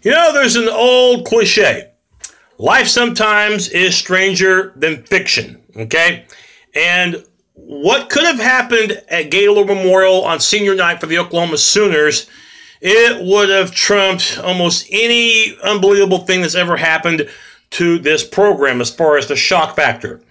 You know, there's an old cliche. Life sometimes is stranger than fiction, okay? And what could have happened at Gaylord Memorial on senior night for the Oklahoma Sooners, it would have trumped almost any unbelievable thing that's ever happened to this program as far as the shock factor.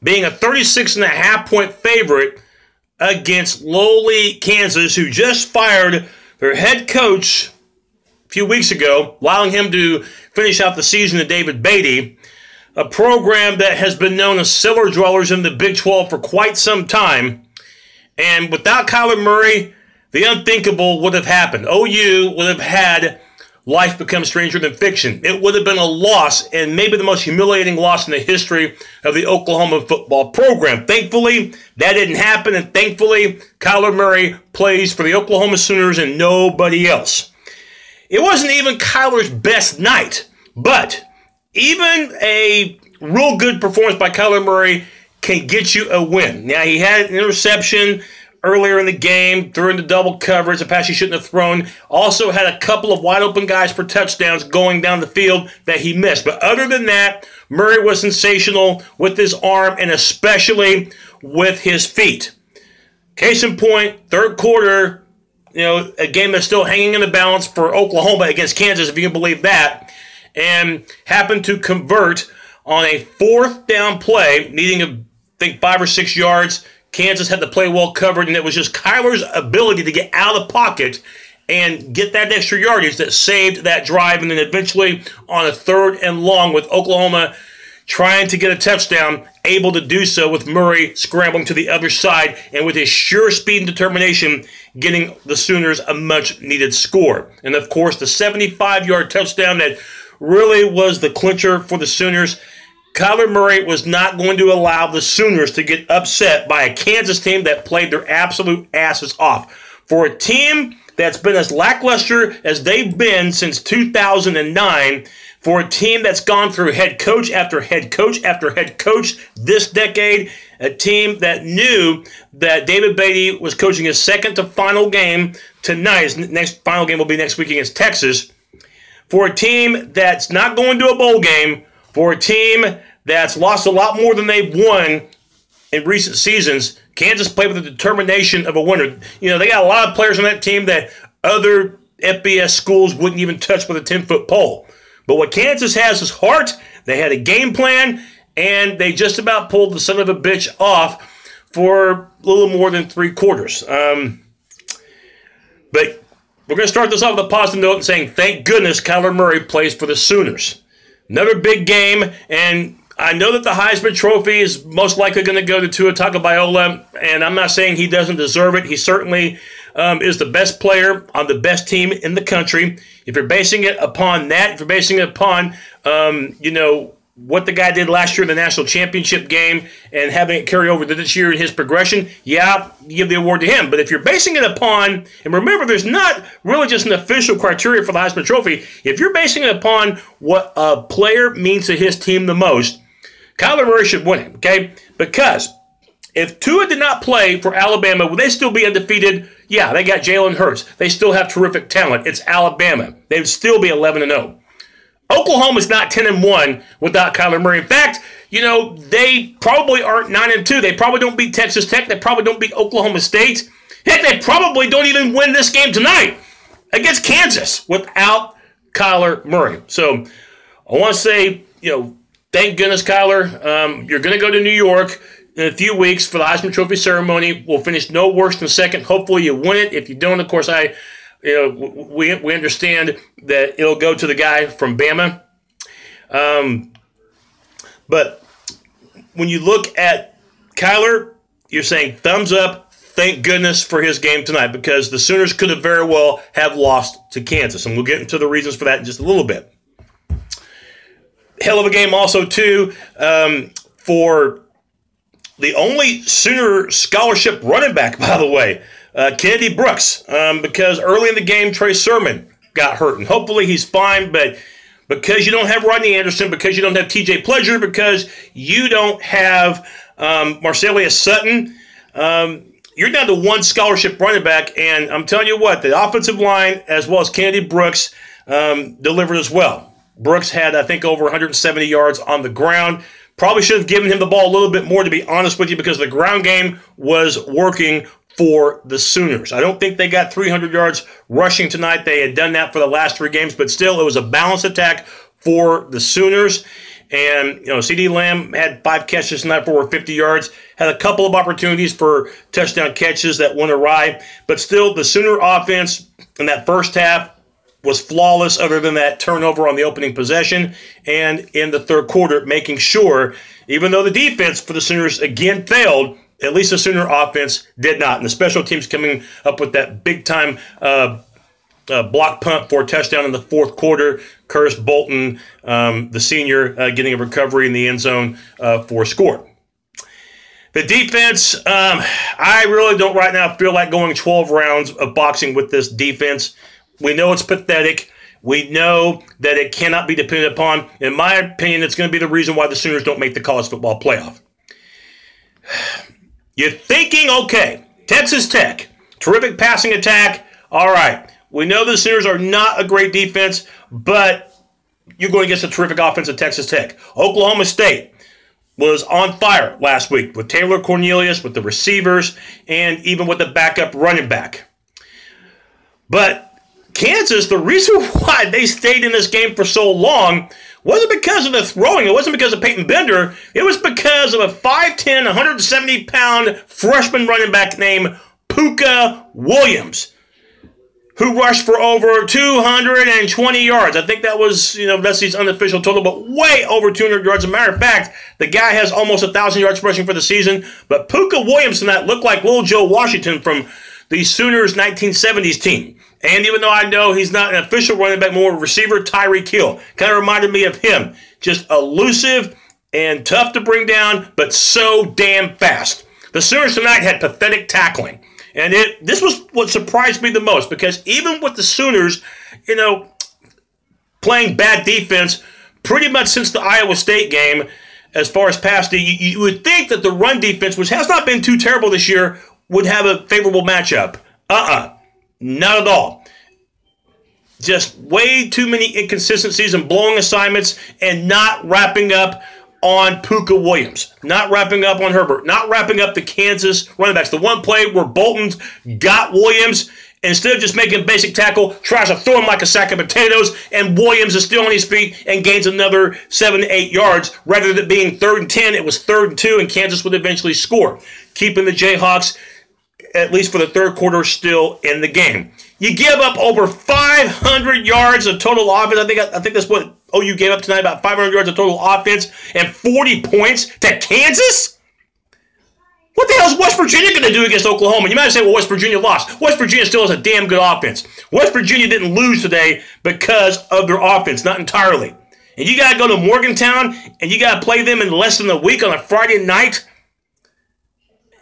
Being a 36.5-point favorite against lowly Kansas, who just fired their head coach a few weeks ago, allowing him to finish out the season to David Beatty, a program that has been known as cellar dwellers in the Big 12 for quite some time. And without Kyler Murray, the unthinkable would have happened. OU would have had life become stranger than fiction. It would have been a loss, and maybe the most humiliating loss in the history of the Oklahoma football program. Thankfully, that didn't happen, and thankfully, Kyler Murray plays for the Oklahoma Sooners and nobody else. It wasn't even Kyler's best night, but even a real good performance by Kyler Murray can get you a win. Now, he had an interception earlier in the game, threw into double coverage, a pass he shouldn't have thrown. Also had a couple of wide open guys for touchdowns going down the field that he missed. But other than that, Murray was sensational with his arm and especially with his feet. Case in point, third quarter, a game that's still hanging in the balance for Oklahoma against Kansas, if you can believe that, and happened to convert on a fourth down play, needing, I think, 5 or 6 yards. Kansas had the play well covered, and it was just Kyler's ability to get out of the pocket and get that extra yardage that saved that drive, and then eventually on a third and long with Oklahoma trying to get a touchdown, able to do so with Murray scrambling to the other side, and with his sure speed and determination, getting the Sooners a much-needed score. And, of course, the 75-yard touchdown that really was the clincher for the Sooners. Kyler Murray was not going to allow the Sooners to get upset by a Kansas team that played their absolute asses off. For a team that's been as lackluster as they've been since 2009, for a team that's gone through head coach after head coach after head coach this decade, a team that knew that David Beatty was coaching his second to final game tonight. His next final game will be next week against Texas. For a team that's not going to a bowl game, for a team that's lost a lot more than they've won in recent seasons, Kansas played with the determination of a winner. They got a lot of players on that team that other FBS schools wouldn't even touch with a 10-foot pole. But what Kansas has is heart. They had a game plan, and they just about pulled the son of a bitch off for a little more than 3 quarters. But we're going to start this off with a positive note and saying, thank goodness Kyler Murray plays for the Sooners. Another big game, and I know that the Heisman Trophy is most likely going to go to Tua Tagovailoa, and I'm not saying he doesn't deserve it. He certainly is the best player on the best team in the country. If you're basing it upon that, if you're basing it upon, what the guy did last year in the national championship game and having it carry over to this year in his progression, yeah, you give the award to him. But if you're basing it upon, and remember, there's not really just an official criteria for the Heisman Trophy. If you're basing it upon what a player means to his team the most, Kyler Murray should win it, okay? Because if Tua did not play for Alabama, would they still be undefeated? Yeah, they got Jalen Hurts. They still have terrific talent. It's Alabama. They would still be 11-0. Oklahoma's not 10-1 without Kyler Murray. In fact, they probably aren't 9-2. They probably don't beat Texas Tech. They probably don't beat Oklahoma State. Heck, they probably don't even win this game tonight against Kansas without Kyler Murray. So I want to say, thank goodness, Kyler. You're going to go to New York in a few weeks for the Heisman Trophy ceremony. We'll finish no worse than second. Hopefully you win it. If you don't, of course, we understand that it'll go to the guy from Bama. But when you look at Kyler, you're saying thumbs up, thank goodness for his game tonight, because the Sooners could have very well have lost to Kansas, and we'll get into the reasons for that in just a little bit. Hell of a game also, too, for the only Sooner scholarship running back, by the way, Kennedy Brooks, because early in the game, Trey Sermon got hurt, and hopefully he's fine, but because you don't have Rodney Anderson, because you don't have TJ Pleasure, because you don't have Marcelius Sutton, you're down to one scholarship running back, and I'm telling you what, the offensive line, as well as Kennedy Brooks, delivered as well. Brooks had, I think, over 170 yards on the ground. Probably should have given him the ball a little bit more, to be honest with you, because the ground game was working for the Sooners. I don't think they got 300 yards rushing tonight. They had done that for the last 3 games, but still, it was a balanced attack for the Sooners. And, CeeDee Lamb had 5 catches tonight for over 50 yards, had a couple of opportunities for touchdown catches that went awry, but still, the Sooner offense in that first half was flawless other than that turnover on the opening possession, and in the third quarter, making sure, even though the defense for the Sooners again failed, at least the Sooner offense did not. And the special teams coming up with that big-time block punt for a touchdown in the fourth quarter. Curtis Bolton, the senior, getting a recovery in the end zone for a score. The defense, I really don't right now feel like going 12 rounds of boxing with this defense. We know it's pathetic. We know that it cannot be depended upon. In my opinion, it's going to be the reason why the Sooners don't make the college football playoff. You're thinking, okay, Texas Tech, terrific passing attack. All right, we know the Sooners are not a great defense, but you're going against a terrific offense at Texas Tech. Oklahoma State was on fire last week with Taylor Cornelius, with the receivers, and even with the backup running back. But Kansas, the reason why they stayed in this game for so long wasn't because of the throwing. It wasn't because of Peyton Bender. It was because of a 5'10", 170-pound freshman running back named Puka Williams, who rushed for over 220 yards. I think that was, that's his unofficial total, but way over 200 yards. As a matter of fact, the guy has almost 1,000 yards rushing for the season. But Puka Williams tonight looked like Little Joe Washington from the Sooners 1970s team. And even though I know he's not an official running back, more receiver, Tyreek Hill kind of reminded me of him. Just elusive and tough to bring down, but so damn fast. The Sooners tonight had pathetic tackling. And this was what surprised me the most, because even with the Sooners, playing bad defense pretty much since the Iowa State game, as far as pass D, you would think that the run defense, which has not been too terrible this year, would have a favorable matchup. Not at all. Just way too many inconsistencies and blowing assignments and not wrapping up on Puka Williams, not wrapping up on Herbert, not wrapping up the Kansas running backs. The one play where Bolton got Williams, instead of just making a basic tackle, tries to throw him like a sack of potatoes, and Williams is still on his feet and gains another 7 to 8 yards. Rather than being 3rd and 10, it was 3rd and 2, and Kansas would eventually score, keeping the Jayhawks, at least for the third quarter, still in the game. You give up over 500 yards of total offense. I think that's what OU gave up tonight, about 500 yards of total offense and 40 points to Kansas? What the hell is West Virginia going to do against Oklahoma? You might say, well, West Virginia lost. West Virginia still has a damn good offense. West Virginia didn't lose today because of their offense, not entirely. And you got to go to Morgantown, and you got to play them in less than a week on a Friday night.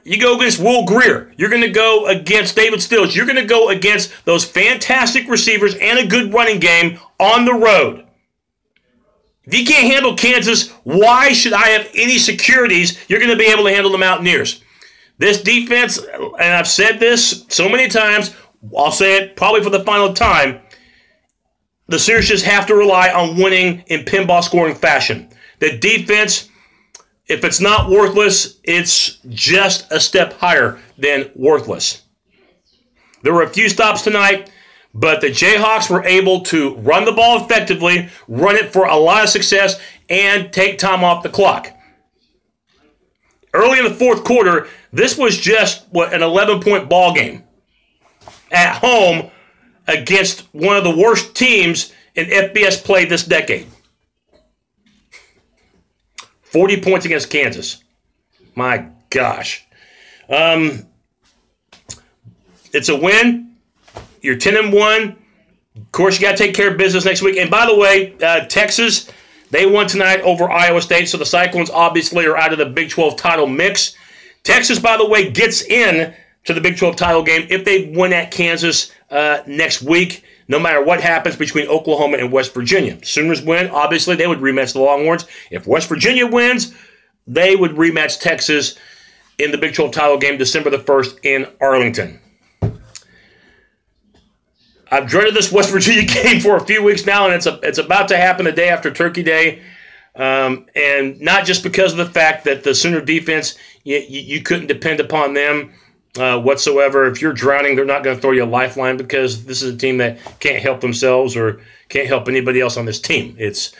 You go against Will Greer. You're going to go against David Stills. You're going to go against those fantastic receivers and a good running game on the road. If you can't handle Kansas, why should I have any securities you're going to be able to handle the Mountaineers? This defense, and I've said this so many times, I'll say it probably for the final time, the Sooners just have to rely on winning in pinball scoring fashion. The defense, if it's not worthless, it's just a step higher than worthless. There were a few stops tonight, but the Jayhawks were able to run the ball effectively, run it for a lot of success, and take time off the clock. Early in the fourth quarter, this was just, an 11-point ball game at home against one of the worst teams in FBS play this decade. 40 points against Kansas. My gosh. It's a win. You're 10-1. Of course, you got to take care of business next week. And by the way, Texas, they won tonight over Iowa State, so the Cyclones obviously are out of the Big 12 title mix. Texas, by the way, gets in to the Big 12 title game if they win at Kansas next week, no matter what happens between Oklahoma and West Virginia. Sooners win, obviously, they would rematch the Longhorns. If West Virginia wins, they would rematch Texas in the Big 12 title game December the 1st in Arlington. I've dreaded this West Virginia game for a few weeks now, and it's about to happen the day after Turkey Day. And not just because of the fact that the Sooner defense, you couldn't depend upon them whatsoever. If you're drowning, they're not going to throw you a lifeline because this is a team that can't help themselves or can't help anybody else on this team. It's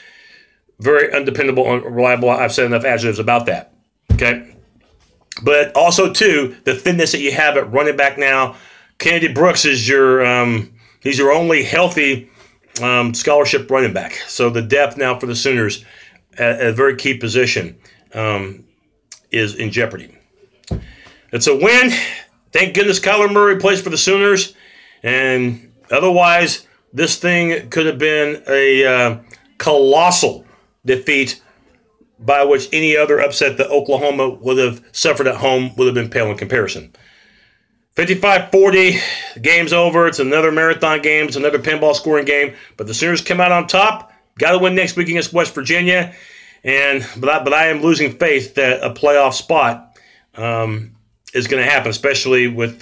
very undependable, unreliable. I've said enough adjectives about that. Okay? But also, too, the thinness that you have at running back now. Kennedy Brooks is he's your only healthy scholarship running back. So the depth now for the Sooners at a very key position is in jeopardy. It's a win. Thank goodness Kyler Murray plays for the Sooners. And otherwise, this thing could have been a colossal defeat by which any other upset that Oklahoma would have suffered at home would have been pale in comparison. 55-40, the game's over. It's another marathon game. It's another pinball scoring game. But the Sooners come out on top. Got to win next week against West Virginia. But I am losing faith that a playoff spot is going to happen, especially with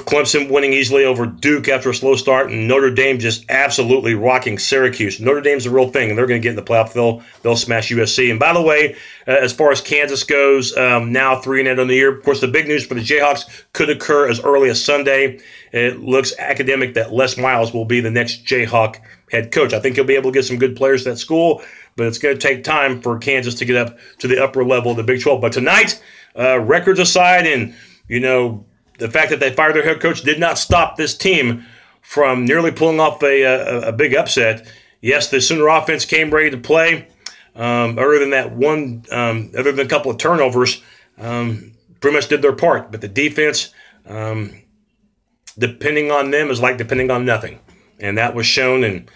Clemson winning easily over Duke after a slow start and Notre Dame just absolutely rocking Syracuse. Notre Dame's the real thing, and they're going to get in the playoff. They'll smash USC. And by the way, as far as Kansas goes, now 3-0 on the year. Of course, the big news for the Jayhawks could occur as early as Sunday. It looks academic that Les Miles will be the next Jayhawk head coach. I think he'll be able to get some good players to that school, but it's going to take time for Kansas to get up to the upper level of the Big 12. But tonight, records aside, and the fact that they fired their head coach did not stop this team from nearly pulling off a big upset. Yes, the Sooner offense came ready to play. Other than a couple of turnovers, pretty much did their part. But the defense, depending on them is like depending on nothing. And that was shown. And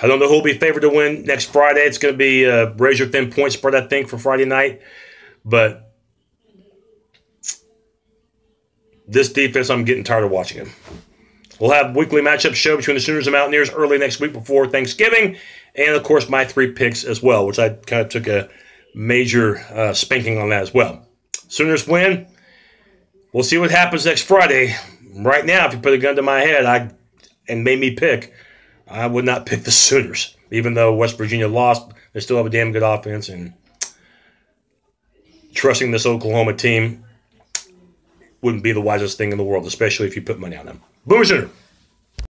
I don't know who will be favored to win next Friday. It's going to be a razor-thin point spread, I think, for Friday night. But this defense, I'm getting tired of watching him. We'll have weekly matchup show between the Sooners and Mountaineers early next week before Thanksgiving. And, of course, my 3 picks as well, which I kind of took a major spanking on that as well. Sooners win. We'll see what happens next Friday. Right now, if you put a gun to my head and made me pick, I would not pick the Sooners. Even though West Virginia lost, they still have a damn good offense. And trusting this Oklahoma team wouldn't be the wisest thing in the world, especially if you put money on them. Boomer Sooner.